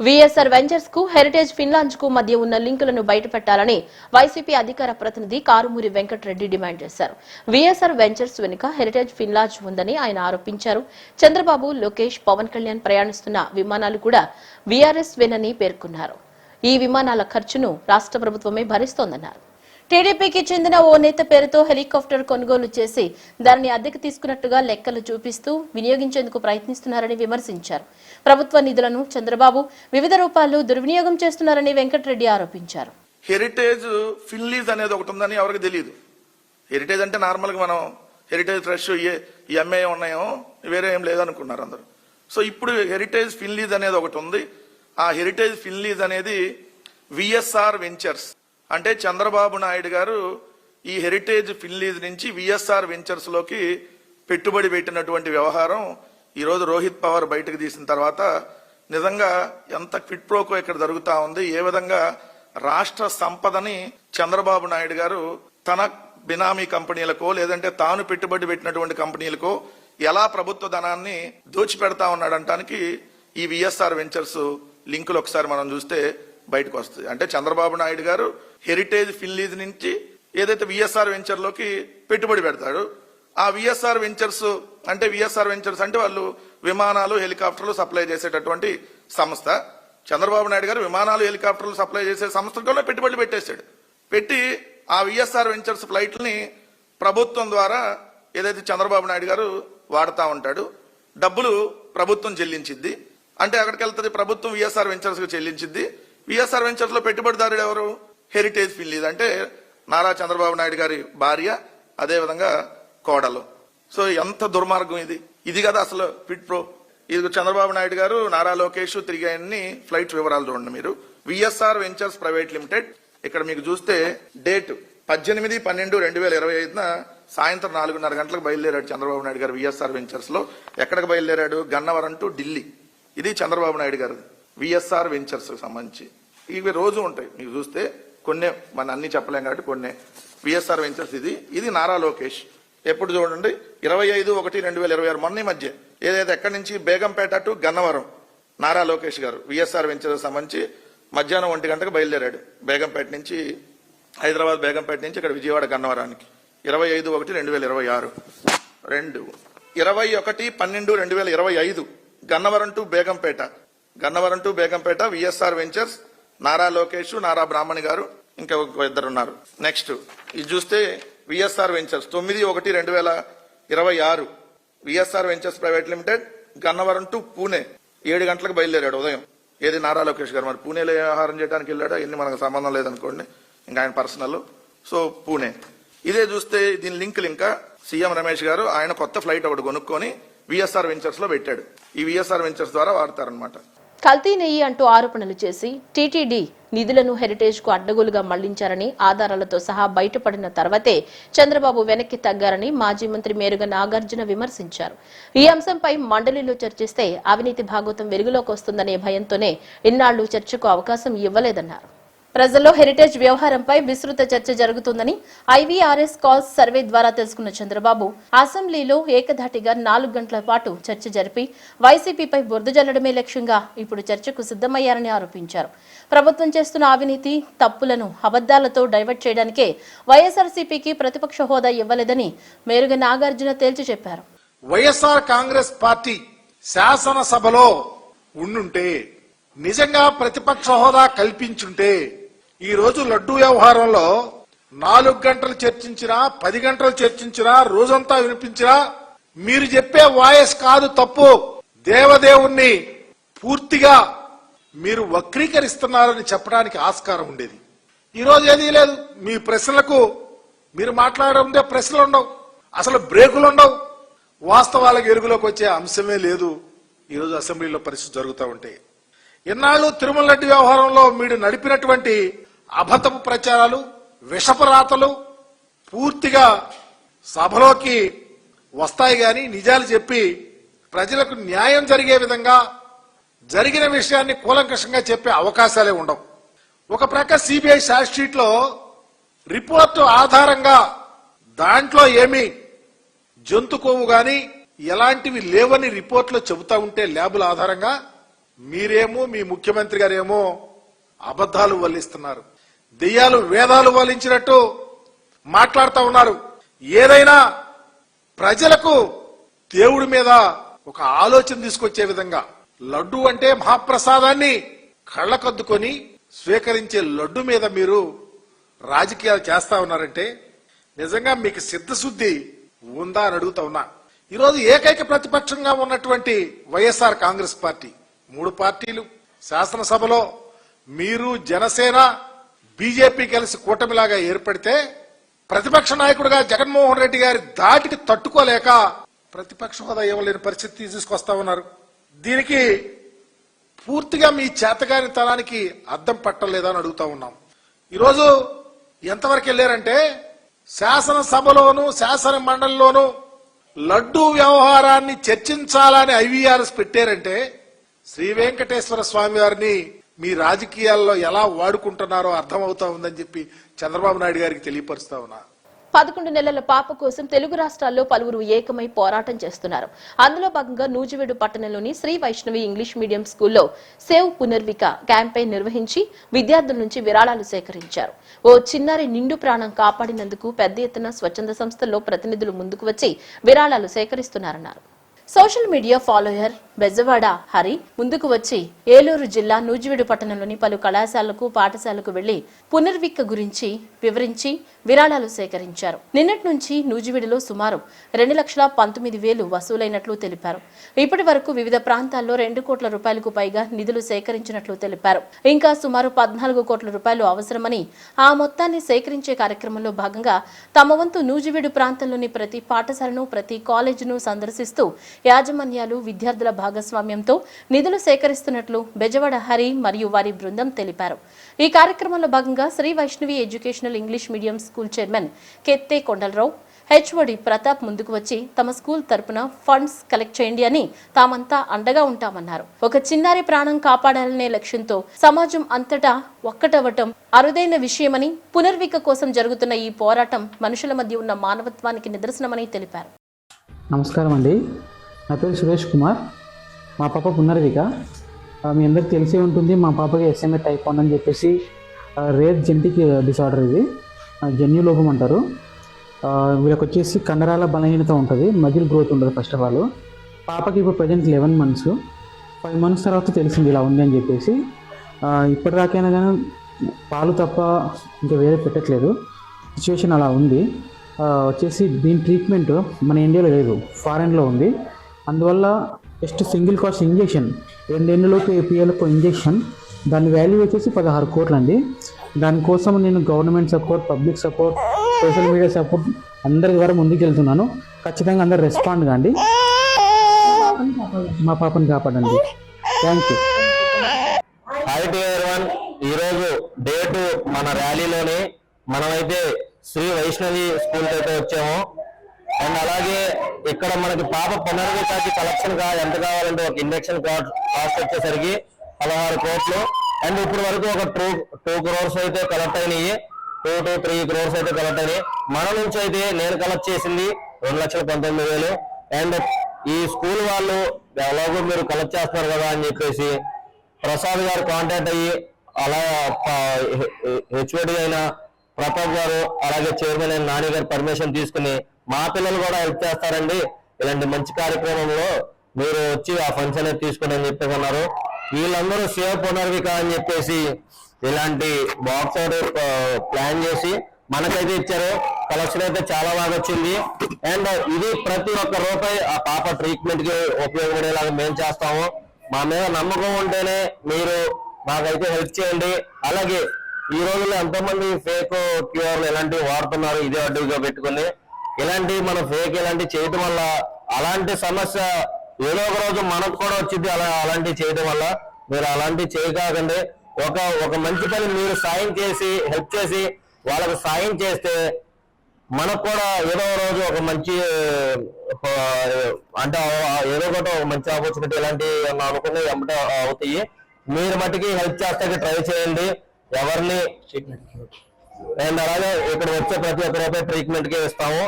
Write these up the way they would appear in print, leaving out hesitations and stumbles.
VSR ventures కు heritage ఫిన్లాంజ్ కు మధ్య ఉన్న లింకులను బయటపెట్టాలని వైసీపీ అధికార ప్రతినిధి కారుమూరి వెంకటరెడ్డి డిమాండ్ చేశారు. విఎస్ఆర్ వెంచర్స్ వెనుక హెరిటేజ్ ఫిన్లాంజ్ ఉందని ఆయన ఆరోపించారు. చంద్రబాబు, లోకేష్, పవన్ కళ్యాణ్ ప్రయాణిస్తున్న విమానాలు కూడా వీఆర్ఎస్ వేనని పేర్కొన్నారు. ఈ విమానాల ఖర్చును రాష్ట్ర ప్రభుత్వమే భరిస్తోందన్నారు. టీడీపీకి చెందిన ఓ నేత పేరుతో హెలికాప్టర్ కొనుగోలు చేసి దానిని అద్దెకు తీసుకున్నట్టుగా లెక్కలు చూపిస్తూ వినియోగించేందుకు ప్రయత్నిస్తున్నారని విమర్శించారు. ప్రభుత్వ నిధులను చంద్రబాబు వివిధ రూపాల్లో దుర్వినియోగం చేస్తున్నారని వెంకటరెడ్డి ఆరోపించారు. హెరిటేజ్ ఫిన్లీజ్ అనేది ఒకటి ఉందని ఎవరికి తెలియదు. హెరిటేజ్ అంటే నార్మల్ గా మనం హెరిటేజ్ ఫ్రెష్ ఈ ఎంఏ ఉన్నాయో వేరే ఏం లేదనుకున్నారు అందరూ. సో ఇప్పుడు హెరిటేజ్ ఫిన్లీజ్ అనేది ఒకటి ఉంది. ఆ హెరిటేజ్ ఫిన్లీజ్ అనేది విఎస్ఆర్ వెంచర్స్ అంటే చంద్రబాబు నాయుడు గారు ఈ హెరిటేజ్ ఫిన్లీజ్ నుంచి విఎస్ఆర్ వెంచర్స్ లోకి పెట్టుబడి పెట్టినటువంటి వ్యవహారం ఈరోజు రోహిత్ పవార్ బయటకు తీసిన తర్వాత నిజంగా ఎంత క్విట్ ప్రోకో ఇక్కడ జరుగుతా ఉంది. ఏ విధంగా రాష్ట్ర సంపదని చంద్రబాబు నాయుడు గారు తన బినామీ కంపెనీలకో లేదంటే తాను పెట్టుబడి పెట్టినటువంటి కంపెనీలకో ఎలా ప్రభుత్వ ధనాన్ని దోచిపెడతా ఉన్నాడంటానికి ఈ విఎస్ఆర్ వెంచర్స్ లింకులు ఒకసారి మనం చూస్తే బయటకు వస్తుంది. అంటే చంద్రబాబు నాయుడు గారు హెరిటేజ్ ఫిన్లీజ్ నుంచి ఏదైతే విఎస్ఆర్ వెంచర్ లోకి పెట్టుబడి పెడతాడు. ఆ విఎస్ఆర్ వెంచర్స్ అంటే వాళ్ళు విమానాలు, హెలికాప్టర్లు సప్లై చేసేటటువంటి సంస్థ. చంద్రబాబు నాయుడు గారు విమానాలు, హెలికాప్టర్లు సప్లై చేసే సంస్థలో పెట్టుబడులు పెట్టేశాడు. పెట్టి ఆ విఎస్ఆర్ వెంచర్స్ ఫ్లైట్లని ప్రభుత్వం ద్వారా ఏదైతే చంద్రబాబు నాయుడు గారు వాడుతూ ఉంటాడు. డబ్బులు ప్రభుత్వం చెల్లించింది. అంటే అక్కడికి వెళ్తుంది ప్రభుత్వం విఎస్ఆర్ వెంచర్స్ కు చెల్లించింది. విఎస్ఆర్ వెంచర్స్ లో పెట్టుబడిదారుడు ఎవరు? హెరిటేజ్ ఫిన్లీజ్ అంటే నారా చంద్రబాబు నాయుడు గారి భార్య, అదేవిధంగా కోడలు. సో ఎంత దుర్మార్గం ఇది కదా అసలు క్విట్ ప్రో. ఇది చంద్రబాబు నాయుడు గారు, నారా లోకేష్ తిరిగాయన్ని ఫ్లైట్ వివరాలు చూడండి మీరు. విఎస్ఆర్ వెంచర్స్ ప్రైవేట్ లిమిటెడ్ ఇక్కడ మీకు చూస్తే డేట్ 18/12/2025 సాయంత్రం 4:30 గంటలకు బయలుదేరాడు చంద్రబాబు నాయుడు గారు విఎస్ఆర్ వెంచర్స్ లో. ఎక్కడికి బయలుదేరాడు? గన్నవరం టు ఢిల్లీ. ఇది చంద్రబాబు నాయుడు గారు విఎస్ఆర్ వెంచర్స్ సంబంధించి. ఇవి రోజు ఉంటాయి మీకు చూస్తే, కొన్ని మన అన్ని చెప్పలేం కాబట్టి కొన్ని. విఎస్ఆర్ వెంచర్స్ ఇది నారా లోకేష్. ఎప్పుడు చూడండి 25/1/2026 మొన్న మధ్య ఏదైతే ఎక్కడి నుంచి బేగంపేట టు గన్నవరం నారా లోకేష్ గారు విఎస్ఆర్ వెంచర్స్ సంబంధించి మధ్యాహ్నం 1 గంటకు బయలుదేరాడు బేగంపేట నుంచి, హైదరాబాద్ బేగంపేట నుంచి ఇక్కడ విజయవాడ గన్నవరానికి. 25/1/2026. 21/12/2025 Gannavaram to Begumpet VSR ventures Nara Lokesh, Nara Brahmani గారు, ఇంకా ఇద్దరు ఉన్నారు. నెక్స్ట్ ఇది చూస్తే VSR ventures 9/1/2026 VSR ventures private limited Gannavaram to Pune 7 గంటలకు బయలుదేరాడు ఉదయం. ఏది నారా లోకేష్ గారు. మరి పూణేలో ఆహారం చేయడానికి వెళ్ళాడా ఎన్ని మనకు సంబంధం లేదనుకోండి, ఇంకా ఆయన పర్సనల్. సో పూణే. ఇదే చూస్తే దీని లింకులు ఇంకా సీఎం రమేష్ గారు ఆయన కొత్త ఫ్లైట్ ఒకటి కొనుక్కొని విఎస్ఆర్ వెంచర్స్ లో పెట్టాడు. ఈ విఎస్ఆర్ వెంచర్స్ ద్వారా వాడతారనమాట. కల్తీ నెయ్యి అంటూ ఆరోపణలు చేసి టీటీడీ నిధులను హెరిటేజ్ కు అడ్డగోలుగా మళ్లించారని ఆధారాలతో సహా బయటపడిన తర్వాతే చంద్రబాబు వెనక్కి తగ్గారని మాజీ మంత్రి మేరుగ నాగార్జున విమర్శించారు. ఈ అంశంపై మండలిలో చర్చిస్తే అవినీతి భాగోతం వెలుగులోకి వస్తుందనే భయంతోనే ఇన్నాళ్లు చర్చకు అవకాశం ఇవ్వలేదన్నారు. ప్రజల్లో హెరిటేజ్ వ్యవహారంపై విస్తృత చర్చ జరుగుతుందని ఐవీఆర్ఎస్ కాల్స్ సర్వే ద్వారా తెలుసుకున్న చంద్రబాబు అసెంబ్లీలో ఏకధాటిగా 4 గంటల పాటు చర్చ జరిపి వైసీపీపై బురద జల్లడమే లక్ష్యంగా ఇప్పుడు చర్చకు సిద్దమయ్యారని ఆరోపించారు. ప్రభుత్వం చేస్తున్న అవినీతి తప్పులను అబద్దాలతో డైవర్ట్ చేయడానికే వైఎస్ఆర్సీపీకి ప్రతిపక్ష హోదా ఇవ్వలేదని మేరుగ నాగార్జున తేల్చి చెప్పారు. వైఎస్ఆర్ కాంగ్రెస్ పార్టీ శాసనసభలో ఉండుంటే, నిజంగా ప్రతిపక్ష హోదా కల్పించుంటే ఈ రోజు లడ్డూ వ్యవహారంలో 4 గంటలు చర్చించినా, 10 గంటలు చర్చించినా, రోజంతా వినిపించినా మీరు చెప్పే వాయిస్ కాదు తప్పు, దేవదేవుణ్ణి పూర్తిగా మీరు వక్రీకరిస్తున్నారని చెప్పడానికి ఆస్కారం ఉండేది. ఈ రోజు ఏదీ లేదు. మీ ప్రశ్నలకు మీరు మాట్లాడే ప్రశ్నలు ఉండవు, అసలు బ్రేకులు ఉండవు, వాస్తవాలకు ఎరుగులోకి వచ్చే అంశమే లేదు. ఈరోజు అసెంబ్లీలో పరిస్థితి జరుగుతూ ఉంటే, ఇన్నాళ్ళు తిరుమల రెడ్డి వ్యవహారంలో మీరు నడిపినటువంటి అబద్ధపు ప్రచారాలు, విషపు రాతలు పూర్తిగా సభలోకి వస్తాయి గాని నిజాలు చెప్పి ప్రజలకు న్యాయం జరిగే విధంగా జరిగిన విషయాన్ని కూలంకషంగా చెప్పే అవకాశాలే ఉండవు. ఒక ప్రక్క సిబిఐ ఛార్జ్ షీట్ లో రిపోర్టు ఆధారంగా దాంట్లో ఏమి జంతు కొవ్వు గాని ఎలాంటివి లేవని రిపోర్టులో చెబుతా ఉంటే ల్యాబుల ఆధారంగా మీరేమో మీ ముఖ్యమంత్రి గారేమో అబద్ధాలు వల్లిస్తున్నారు. దెయ్యాలు వేదాలు వల్లించినట్టు మాట్లాడుతూ ఉన్నారు. ఏదైనా ప్రజలకు దేవుడి మీద ఒక ఆలోచన తీసుకొచ్చే విధంగా లడ్డు అంటే మహాప్రసాదాన్ని కళ్ళకద్దుకొని స్వీకరించే లడ్డు మీద మీరు రాజకీయాలు చేస్తా ఉన్నారంటే నిజంగా మీకు సిద్ధశుద్ధి ఉందా అని అడుగుతా ఉన్నా. ఈరోజు ఏకైక ప్రతిపక్షంగా ఉన్నటువంటి వైఎస్ఆర్ కాంగ్రెస్ పార్టీ 3 పార్టీలు శాసనసభలో మీరు జనసేన బీజేపీ కలిసి కూటమిలాగా ఏర్పడితే ప్రతిపక్ష నాయకుడిగా జగన్మోహన్ రెడ్డి గారి దాటికి తట్టుకోలేక ప్రతిపక్ష హోదా ఇవ్వలేని పరిస్థితి తీసుకొస్తా ఉన్నారు. దీనికి పూర్తిగా మీ చేతగాని తనానికి అద్దం పట్టలేదా అని అడుగుతా ఉన్నాం. ఈరోజు ఎంతవరకు వెళ్ళారంటే శాసనసభలోను శాసన మండలిలోను లడ్డూ వ్యవహారాన్ని చర్చించాలని ఐవీఆర్ఎస్ పెట్టారంటే శ్రీ వెంకటేశ్వర స్వామి వారిని మీ రాజకీయాల్లో ఎలా వాడుకుంటున్నారో అర్థమవుతా ఉందని చెప్పి చంద్రబాబు నాయుడు గారికి తెలియపరుస్తా ఉన్నా. 11 నెలల పాప కోసం తెలుగు రాష్ట్రాల్లో పలువురు ఏకమై పోరాటం చేస్తున్నారు. అందులో భాగంగా నూజివీడు పట్టణంలోని శ్రీ వైష్ణవి ఇంగ్లీష్ మీడియం స్కూల్లో సేవ్ పునర్విక క్యాంపెయిన్ నిర్వహించి విద్యార్థుల నుంచి విరాళాలు సేకరించారు. ఓ చిన్నారి నిండు ప్రాణం కాపాడినందుకు పెద్ద ఎత్తున స్వచ్ఛంద సంస్థల్లో ప్రతినిధులు ముందుకు వచ్చి విరాళాలు సేకరిస్తున్నారన్నారు. Social media follower Bezawada Hari ముందుకు వచ్చి ఏలూరు జిల్లా నూజివీడు పట్టణంలోని పలు కళాశాలకు పాఠశాలకు వెళ్లి పునర్విక గురించి వివరించి విరాళాలు సేకరించారు. నిన్నటి నుంచి నూజివీడులో సుమారు 2,19,000 వసూలైనట్లు తెలిపారు. ఇప్పటి వరకు వివిధ ప్రాంతాల్లో 2 కోట్ల రూపాయలకు పైగా నిధులు సేకరించినట్లు తెలిపారు. ఇంకా సుమారు 14 కోట్ల రూపాయలు అవసరమని ఆ మొత్తాన్ని సేకరించే కార్యక్రమంలో భాగంగా తమ వంతు నూజివీడు ప్రాంతంలోని ప్రతి పాఠశాలను ప్రతి కాలేజీను సందర్శిస్తూ యాజమాన్యాలు విద్యార్థుల భాగస్వామ్యంతో నిధులు సేకరిస్తున్నట్లు బెజవాడ హరి మరియు వారి బృందం తెలిపారు. ఈ కార్యక్రమంలో భాగంగా Sri Vaishnavi educational English medium school chairman Kethe Kondalarao HOD Pratap ముందుకు వచ్చి తమ స్కూల్ తరపున ఫండ్స్ కలెక్ట్ చేయండి అని తామంతా అండగా ఉంటామన్నారు. ఒక చిన్నారి ప్రాణం కాపాడాలనే లక్ష్యంతో సమాజం అంతటా ఒక్కటవ్వటం అరుదైన విషయమని పునర్విక కోసం జరుగుతున్న ఈ పోరాటం మనుషుల మధ్య ఉన్న మానవత్వానికి నిదర్శనమని తెలిపారు. నమస్కారం అండి, నా పేరు సురేష్ కుమార్. మా పాప పునర్విక. మీ అందరికి తెలిసే ఉంటుంది, మా పాపకి SMA టైప్ 1 అని చెప్పేసి రేర్ జెనెటిక్ డిసార్డర్. ఇది జన్యు లోపం అంటారు. వీళ్ళకి వచ్చేసి కండరాల బలహీనత ఉంటుంది, మజిల్ గ్రోత్ ఉండదు. ఫస్ట్ ఆఫ్ ఆల్ పాపకి ఇప్పుడు ప్రజెంట్ 11 months. 5 months తర్వాత తెలిసింది ఇలా ఉంది అని చెప్పేసి. ఇప్పటిదాకైనా కానీ పాలు తప్ప ఇంకా వేరే పెట్టట్లేదు. సిచ్యువేషన్ అలా ఉంది. వచ్చేసి దీని ట్రీట్మెంట్ మన ఇండియాలో లేదు, ఫారెన్లో ఉంది. అందువల్ల జస్ట్ సింగిల్ కాస్ట్ ఇంజెక్షన్ 2 ఏళ్ళలోపు ఏపీఎల్కు ఇంజెక్షన్, దాని వాల్యూ వచ్చేసి 16 కోట్లు అండి. దానికోసం నేను government support, public support, social media support అందరి ద్వారా ముందుకు వెళ్తున్నాను. ఖచ్చితంగా అందరు రెస్పాండ్ కాండి, మా పాపని కాపాడండి. Thank you. Hi to everyone. ఈరోజు డేటు మన ర్యాలీలోని మనమైతే శ్రీ వైష్ణవి స్కూల్కి అయితే వచ్చాము. అండ్ అలాగే ఇక్కడ మనకి పాప పునర్వికకి కలెక్షన్ ఎంత కావాలంటే ఒక ఇంజక్షన్ కాస్ట్ వచ్చేసరికి 16 కోట్లు. అండ్ ఇప్పుడు వరకు ఒక 2 crores అయితే కలెక్ట్ అయినాయి. 2 to 3 crores అయితే కలెక్ట్ అయినాయి. మన నుంచి అయితే నేను కలెక్ట్ చేసింది 2,19,000. అండ్ ఈ స్కూల్ వాళ్ళు ఎలాగో మీరు కలెక్ట్ చేస్తున్నారు కదా అని చెప్పేసి ప్రసాద్ గారు కాంటాక్ట్ అయ్యి, అలా హెచ్ఓడి అయిన ప్రతాప్ గారు అలాగే చైర్మన్ అయిన నాని గారు పర్మిషన్ తీసుకుని మా పిల్లలు కూడా హెల్ప్ చేస్తారండి, ఇలాంటి మంచి కార్యక్రమంలో మీరు వచ్చి ఆ ఫండ్స్ అనేది తీసుకుని అని చెప్పేసి అన్నారు. వీళ్ళందరూ సేవ్ పునర్విక అని చెప్పేసి ఇలాంటి బాక్స్ ప్లాన్ చేసి మనకైతే ఇచ్చారు. కలెక్షన్ అయితే చాలా బాగా వచ్చింది. అండ్ ఇది ప్రతి ఒక్క రూపాయి ఆ పాప ట్రీట్మెంట్ కి ఉపయోగపడేలాగా మేము చేస్తాము. మా మీద నమ్మకం ఉంటేనే మీరు మాకైతే హెల్ప్ చేయండి. అలాగే ఈ రోజుల్లో ఎంతో మంది ఫేక్ క్యూఆర్లు ఇలాంటివి వాడుతున్నారు, ఇదే అడ్డుగా పెట్టుకుని. ఇలాంటి మన ఫేక్ ఇలాంటివి చేయటం వల్ల అలాంటి సమస్య ఏదో ఒక రోజు మనకు కూడా వచ్చింది. అలాంటివి చేయడం వల్ల మీరు అలాంటివి చేయకండి. ఒక మంచి పని మీరు సాయం చేసి హెల్ప్ చేసి వాళ్ళకు సాయం చేస్తే మనకు కూడా ఏదో రోజు ఒక మంచి అంటే ఏదో ఒకటి మంచి ఆపర్చునిటీ ఇలాంటివి అనుకుని వెంబట అవుతాయి. మీరు మట్టికి హెల్ప్ చేస్తాకి ట్రై చేయండి ఎవరిని. అండ్ అలాగే ఇక్కడ వచ్చే ప్రతి ఒక్క రూపాయి ట్రీట్మెంట్ కి ఇస్తాము.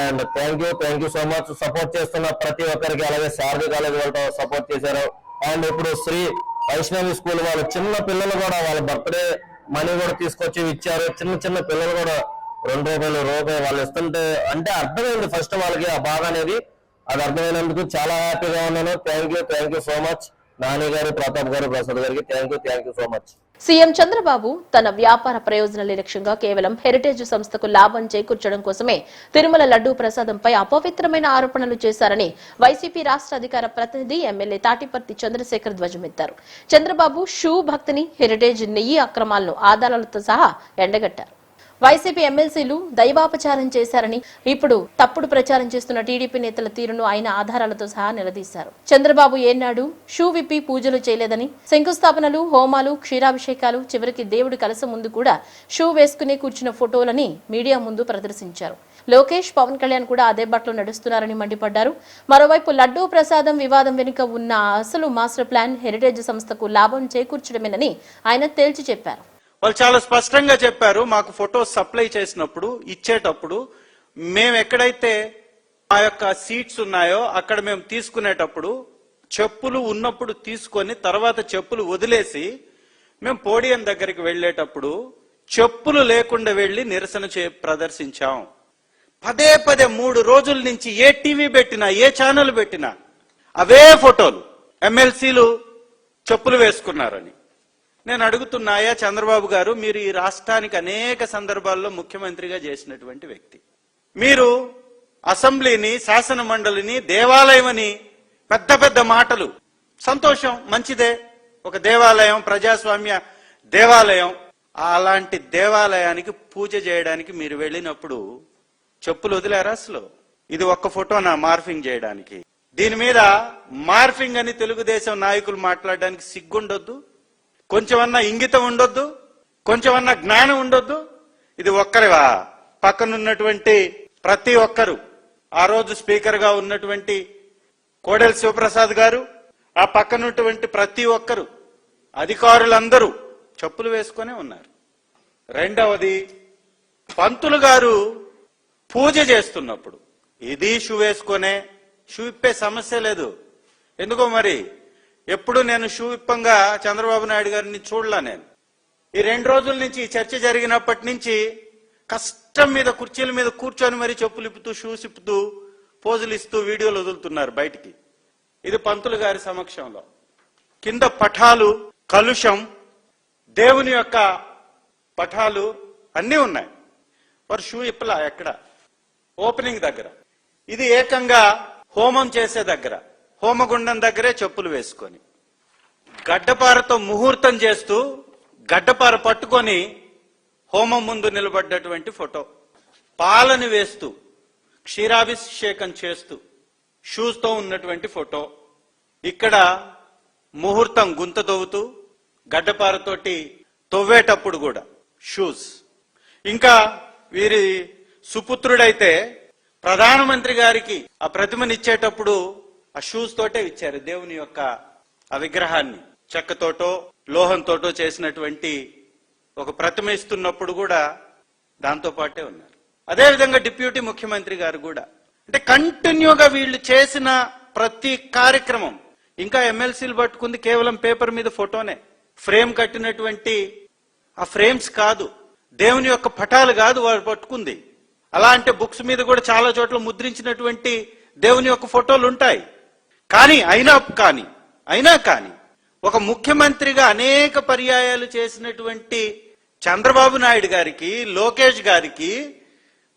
And thank you so much. Support చేస్తున్న ప్రతి ఒక్కరికి, అలాగే శారది కాలేజ్ వాళ్ళతో సపోర్ట్ చేశారు. అండ్ ఇప్పుడు శ్రీ వైష్ణవి స్కూల్ వాళ్ళు చిన్న పిల్లలు కూడా వాళ్ళ బర్త్డే మనీ కూడా తీసుకొచ్చి ఇచ్చారు. చిన్న చిన్న పిల్లలు కూడా ₹2 వాళ్ళు ఇస్తుంటే అంటే అర్థమైంది ఫస్ట్ వాళ్ళకి ఆ బాధ అనేది. అది అర్థమైనందుకు చాలా హ్యాపీగా ఉన్నాను. Thank you so much Nani గారు, ప్రతాప్ గారు, ప్రసాద్ గారికి thank you so much. CM Chandrababu తన వ్యాపార ప్రయోజనాల లక్ష్యంగా కేవలం హెరిటేజ్ సంస్థకు లాభం చేకూర్చడం కోసమే తిరుమల లడ్డూ ప్రసాదంపై అపవిత్రమైన ఆరోపణలు చేశారని వైసీపీ రాష్ట్ర అధికార ప్రతినిధి ఎమ్మెల్యే తాటిపర్తి చంద్రశేఖర్ ధ్వజమెత్తారు. చంద్రబాబు షూ భక్తిని, హెరిటేజ్ నెయ్యి అక్రమాలను ఆధారాలతో సహా ఎండగట్టారు. వైసీపీ ఎమ్మెల్సీలు దైవాపచారం చేశారని, ఇప్పుడు తప్పుడు ప్రచారం చేస్తున్న టీడీపీ నేతల తీరును ఆయన ఆధారాలతో సహా నిలదీశారు. చంద్రబాబు ఏనాడు షూ విప్పి పూజలు చేయలేదని, శంకుస్థాపనలు, హోమాలు, క్షీరాభిషేకాలు, చివరికి దేవుడి కలసం ముందు కూడా షూ వేసుకుని కూర్చున్న ఫోటోలని మీడియా ముందు ప్రదర్శించారు. లోకేష్, పవన్ కళ్యాణ్ కూడా అదే బట్టలు నడుస్తున్నారని మండిపడ్డారు. మరోవైపు లడ్డూ ప్రసాదం వివాదం వెనుక ఉన్న అసలు మాస్టర్ ప్లాన్ హెరిటేజ్ సంస్థకు లాభం చేకూర్చడమేనని ఆయన తేల్చి చెప్పారు. వాళ్ళు చాలా స్పష్టంగా చెప్పారు. మాకు ఫొటోస్ సప్లై చేసినప్పుడు, ఇచ్చేటప్పుడు మేము ఎక్కడైతే ఆ యొక్క సీట్స్ ఉన్నాయో అక్కడ మేము తీసుకునేటప్పుడు చెప్పులు ఉన్నప్పుడు తీసుకొని తర్వాత చెప్పులు వదిలేసి మేము పోడియం దగ్గరికి వెళ్లేటప్పుడు చెప్పులు లేకుండా వెళ్లి నిరసన ప్రదర్శించాం. పదే 3 రోజుల నుంచి ఏ టీవీ పెట్టినా, ఏ ఛానల్ పెట్టినా అవే ఫోటోలు, ఎమ్మెల్సీలు చెప్పులు వేసుకున్నారని. నేను అడుగుతున్నాయా చంద్రబాబు గారు, మీరు ఈ రాష్ట్రానికి అనేక సందర్భాల్లో ముఖ్యమంత్రిగా చేసినటువంటి వ్యక్తి, మీరు అసెంబ్లీని, శాసన మండలిని దేవాలయం అని పెద్ద మాటలు, సంతోషం, మంచిదే, ఒక దేవాలయం, ప్రజాస్వామ్య దేవాలయం, అలాంటి దేవాలయానికి పూజ చేయడానికి మీరు వెళ్ళినప్పుడు చెప్పులు వదిలేరా అసలు? ఇది ఒక్క ఫోటోనా మార్ఫింగ్ చేయడానికి? దీని మీద మార్ఫింగ్ అని తెలుగుదేశం నాయకులు మాట్లాడడానికి సిగ్గుండొద్దు? కొంచెమన్నా ఇంగితం ఉండొద్దు? కొంచెమన్నా జ్ఞానం ఉండొద్దు? ఇది ఒక్కరివా? పక్కనున్నటువంటి ప్రతి ఒక్కరు, ఆ రోజు స్పీకర్ గా ఉన్నటువంటి కోడెల శివప్రసాద్ గారు, ఆ పక్కనున్నటువంటి ప్రతి ఒక్కరు, అధికారులందరూ చెప్పులు వేసుకునే ఉన్నారు. రెండవది, పంతులు గారు పూజ చేస్తున్నప్పుడు ఇది షూ వేసుకునే, షూ ఇప్పే సమస్య లేదు. ఎందుకో మరి ఎప్పుడు నేను షూ ఇప్పంగా చంద్రబాబు నాయుడు గారిని చూడలా. నేను ఈ 2 రోజుల నుంచి ఈ చర్చ జరిగినప్పటి నుంచి కష్టం మీద కుర్చీల మీద కూర్చొని మరి చెప్పులు ఇప్పుతూ, షూస్ ఇప్పుతూ, పోజులు ఇస్తూ వీడియోలు వదులుతున్నారు బయటికి. ఇది పంతులు గారి సమక్షంలో. కింద పఠాలు, కలుషం, దేవుని యొక్క పఠాలు అన్నీ ఉన్నాయి. వారు షూ ఇప్పలా ఎక్కడ? ఓపెనింగ్ దగ్గర. ఇది ఏకంగా హోమం చేసే దగ్గర, హోమగుండం దగ్గరే చెప్పులు వేసుకొని, గడ్డపారతో ముహూర్తం చేస్తూ గడ్డపార పట్టుకొని హోమం ముందు నిలబడ్డటువంటి ఫోటో, పాలని వేస్తూ క్షీరాభిషేకం చేస్తూ షూస్ తో ఉన్నటువంటి ఫోటో, ఇక్కడ ముహూర్తం గుంత తవ్వుతూ గడ్డపారతోటి తవ్వేటప్పుడు కూడా షూస్. ఇంకా వీరి సుపుత్రుడైతే ప్రధానమంత్రి గారికి ఆ ప్రతిమనిచ్చేటప్పుడు ఆ షూస్ తోటే ఇచ్చారు. దేవుని యొక్క ఆ విగ్రహాన్ని చెక్కతోటో లోహంతోటో చేసినటువంటి ఒక ప్రతిమ ఇస్తున్నప్పుడు కూడా దాంతో పాటే ఉన్నారు. అదేవిధంగా డిప్యూటీ ముఖ్యమంత్రి గారు కూడా. అంటే కంటిన్యూగా వీళ్ళు చేసిన ప్రతి కార్యక్రమం, ఇంకా ఎమ్మెల్సీలు పట్టుకుంది కేవలం పేపర్ మీద ఫోటోనే, ఫ్రేమ్ కట్టినటువంటి ఆ ఫ్రేమ్స్ కాదు, దేవుని యొక్క పటాలు కాదు వారు పట్టుకుంది. అలా అంటే బుక్స్ మీద కూడా చాలా చోట్ల ముద్రించినటువంటి దేవుని యొక్క ఫోటోలు ఉంటాయి. కానీ అయినా కానీ ఒక ముఖ్యమంత్రిగా అనేక పర్యాయాలు చేసినటువంటి చంద్రబాబు నాయుడు గారికి, లోకేష్ గారికి,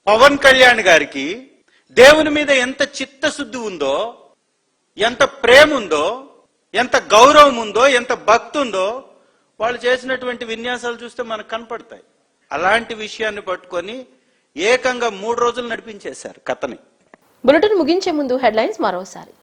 పవన్ కళ్యాణ్ గారికి దేవుని మీద ఎంత చిత్తశుద్ధి ఉందో, ఎంత ప్రేమ ఉందో, ఎంత గౌరవం ఉందో, ఎంత భక్తి ఉందో వాళ్ళు చేసినటువంటి విన్యాసాలు చూస్తే మనకు కనపడతాయి. అలాంటి విషయాన్ని పట్టుకొని ఏకంగా 3 రోజులు నడిపించేశారు కథని. బులెటిన్ ముగించే ముందు హెడ్లైన్స్ మరోసారి.